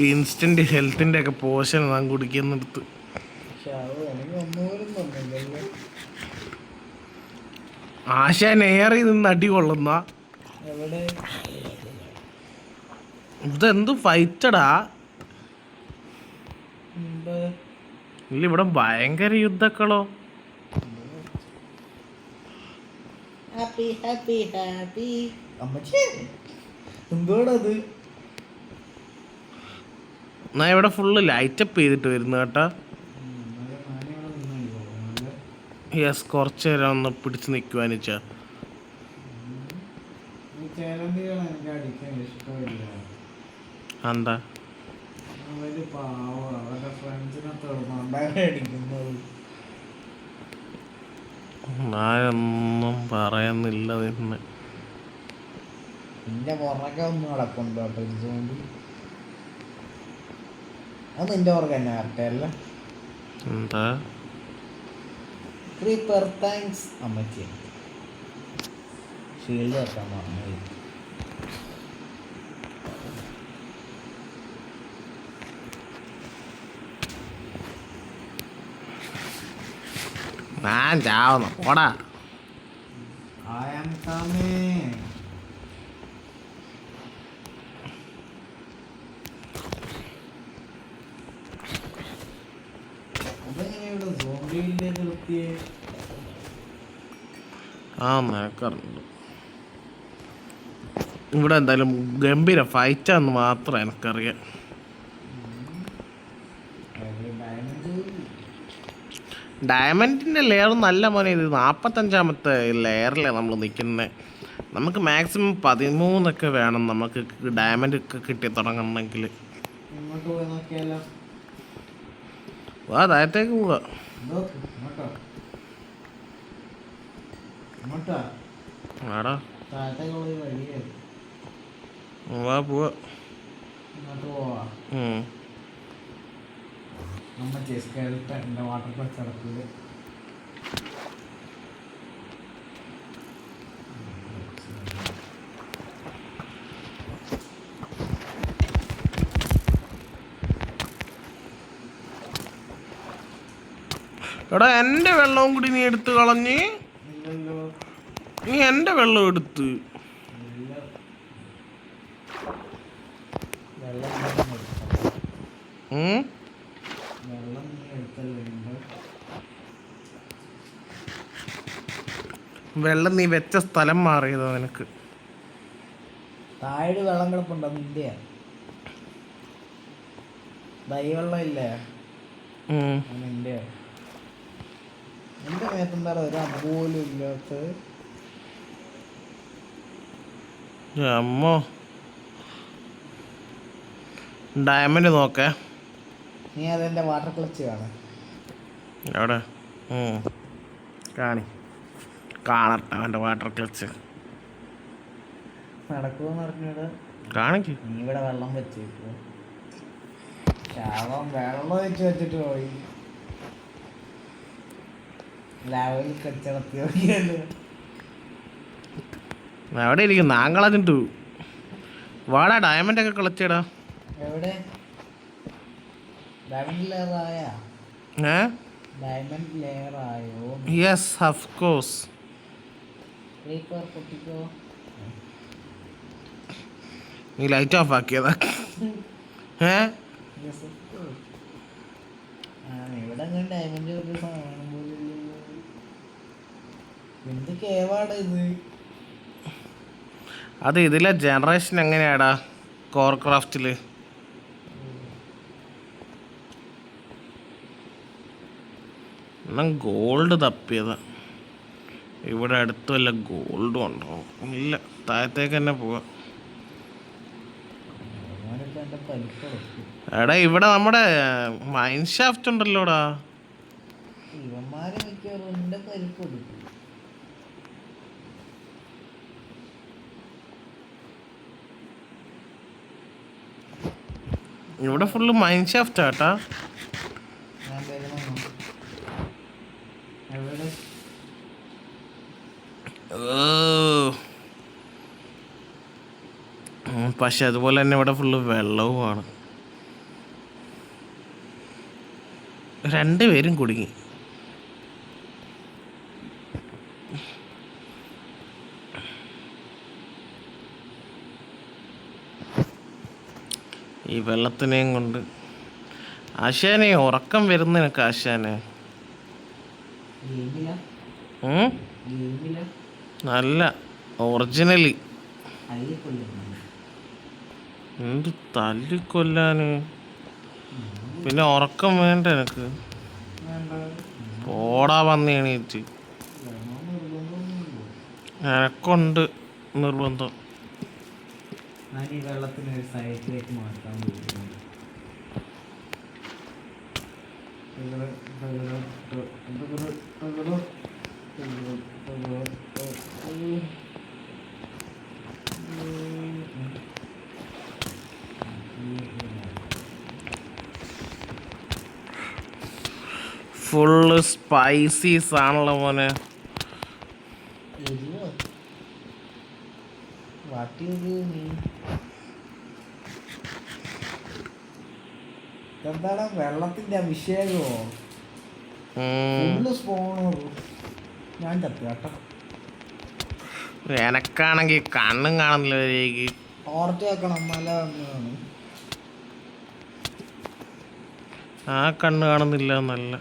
A: ഇൻസ്റ്റന്റ് ഹെൽത്തിന്റെ ഒക്കെ പോഷൻ ഞാൻ കുടിക്കുന്നിടത്ത്. ആശാൻ ഏറി നിന്ന് അടി കൊള്ളുന്ന. ഇതെന്ത് ഫൈറ്റടാ? ഇല്ല, ഇവിടെ ഭയങ്കര യുദ്ധക്കളോ.
B: എന്തോടത്?
A: ഞാൻ ഇവിടെ ഫുള്ള് ലൈറ്റപ്പ് ചെയ്തിട്ട് വരുന്നു കേട്ടാ. യെസ്, കുറച്ച് നേരം ഒന്ന് പിടിച്ച് നിൽക്കുവാന്ന് വെച്ചാ. എന്താ ഞാനൊന്നും പറയുന്നില്ല. നിന്ന്
B: നിന്റെ പുറകെ ഒന്നും നടക്കുന്നുണ്ടോ? അത് നിന്റെ പുറകെ തന്നെ കറക്റ്റല്ല.
A: എന്താ
B: ക്രീപ്പർ താങ്ക്സ് അമ്മച്ചി. ഷീൽഡ് വെക്കാൻ മറന്നു.
A: ഞാൻ ചാവുന്നു പോടാ.
B: I am coming. അതെങ്ങനെയാ സോംബിയിലേക്ക് എത്തിയേ?
A: നിനക്കറിഞ്ഞു. ഇവിടെ എന്തായാലും ഗംഭീര ഫൈറ്റാന്ന് മാത്രം എനിക്കറിയാം. ഡയമണ്ടിൻ്റെ ലെയർ നല്ല മോനെ. ഇത് 45ാമത്തെ ലെയറിലാണ് നമ്മൾ നിൽക്കുന്നത്. നമുക്ക് മാക്സിമം 13 വേണം നമുക്ക് ഡയമണ്ട് ഒക്കെ കിട്ടി തുടങ്ങണമെങ്കിൽ. വാ, താഴത്തേക്ക് പോവാ. ആടാ വാ പോവാ.
B: വാട്ടർ പ്ലസ് നടക്കില്ല.
A: എടാ, എൻ്റെ വെള്ളവും കൂടി നീ എടുത്ത് കളഞ്ഞ്. നീ എൻ്റെ വെള്ളം എടുത്ത്. വെള്ളം നീ വെച്ച സ്ഥലം മാറിയതോ നിനക്ക്?
B: താഴെ വെള്ളം കിടപ്പുണ്ടോ? നിന്റെ ദൈ വെള്ളം ഇല്ലേ? നിന്റെ എൻ്റെ മേത്തെന്താണ് ഒരു അമ്പോലും ഇല്ലാത്ത.
A: അമ്മോ ഡയമണ്ട് നോക്കേ.
B: നീ അതെൻ്റെ വാട്ടർ ക്ലച്ച് കാണാം.
A: എവിടെ കാണട്ടെ അവൻ്റെ വാട്ടർ ക്ലച്ച്
B: നടക്കുമെന്ന് പറഞ്ഞത്.
A: കാണിക്ക്.
B: നീ ഇവിടെ വെള്ളം വെച്ചേക്കോ. ശാപം വെള്ളം വെച്ചിട്ട് പോയി. ലെവൽ കച്ചടത്തി നോക്കിയല്ലോ.
A: എവിടെ ഇരിക്കും നാങ്കളഞ്ഞിട്ടു. വാടാ ഡയമണ്ട് ഒക്കെ കളിച്ചേടാ.
B: എവിടെ ഡയമണ്ട് ലെയർ ആയ? ഡയമണ്ട് ലെയർ ആയോ?
A: Yes of course.
B: പൊട്ടിക്കോ.
A: നീ ലൈറ്റ് ഓഫ് ആക്കിയതാ.
B: ഇവിടെ അങ്ങനെ ഡയമണ്ട് ഒരു സാധനം പോലും എന്ത് കേവാടാ ഇത്?
A: അത് ഇതിലെ ജനറേഷൻ എങ്ങനെയാടാ കോർക്രാഫ്റ്റില്? ഗോൾഡ് തപ്പിയതാ. ഇവിടെ അടുത്ത് വല്ല ഗോൾഡും ഉണ്ടോ? ഇല്ല, താഴത്തേക്ക് തന്നെ പോവാ. എടാ ഇവിടെ നമ്മുടെ മൈൻ ഷാഫ്റ്റ് ഉണ്ടല്ലോടാ.
B: ഇവന്മാരെ മിക്കവാറും എന്റെ പരിപ്പ് കൊടുക്കും.
A: ഇവിടെ ഫുള്ള് മൈൻ ഷാഫ്റ്റ് ആട്ടാ.
B: ഞാൻ വരുന്നു. എവിടെ?
A: പക്ഷെ അതുപോലെ തന്നെ ഇവിടെ ഫുള്ള് വെള്ളവുമാണ്. രണ്ടുപേരും കുടുങ്ങി. ഈ വെള്ളത്തിനെയും കൊണ്ട്. ആശാനെ ഉറക്കം വരുന്ന നിനക്ക് ആശാനെ. നല്ല ഒറിജിനലി. എന്ത് തല്ലിക്കൊല്ലാന്. പിന്നെ ഉറക്കം വേണ്ട എനിക്ക്. പോടാ വന്ന് എണീറ്റ്. എനക്കുണ്ട് നിർബന്ധം.
B: ഞാൻ ഈ വെള്ളത്തിന് ഒരു സൈഡിലേക്ക് മാറ്റാൻ പോകുന്നു.
A: ഫുള്ള് സ്പൈസീസ് ആണല്ലോ മോനെ.
B: എന്താണ് വെള്ളത്തിന്റെ അഭിഷേകമോ? ഞാൻ ചത്തു കേട്ടോ.
A: എനക്കാണെങ്കിൽ കണ്ണും കാണുന്നില്ല.
B: ഓർത്ത് വെക്കണം, മല വന്നതാണ്.
A: ആ കണ്ണ് കാണുന്നില്ല. നല്ല